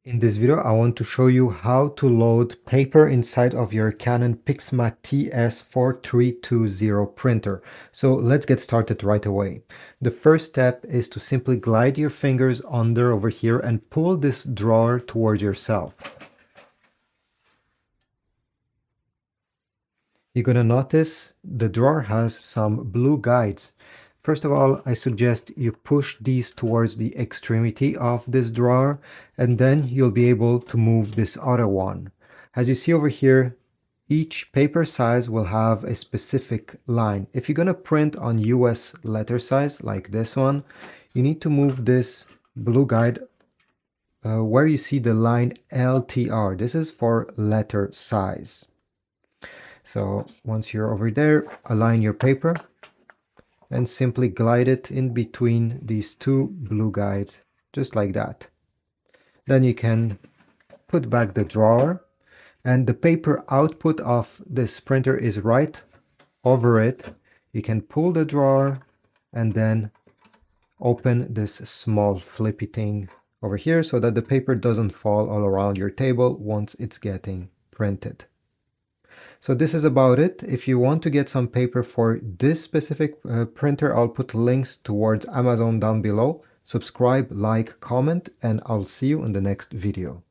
In this video, I want to show you how to load paper inside of your Canon PIXMA TS4320 printer. So let's get started right away. The first step is to simply glide your fingers under over here and pull this drawer towards yourself. You're going to notice the drawer has some blue guides. First of all, I suggest you push these towards the extremity of this drawer, and then you'll be able to move this other one. As you see over here, each paper size will have a specific line. If you're going to print on US letter size, like this one, you need to move this blue guide where you see the line LTR. This is for letter size. So once you're over there, align your paper and simply glide it in between these two blue guides, just like that. Then you can put back the drawer, and the paper output of this printer is right over it. You can pull the drawer and then open this small flippy thing over here so that the paper doesn't fall all around your table once it's getting printed. So this is about it. If you want to get some paper for this specific printer, I'll put links towards Amazon down below. Subscribe, like, comment, and I'll see you in the next video.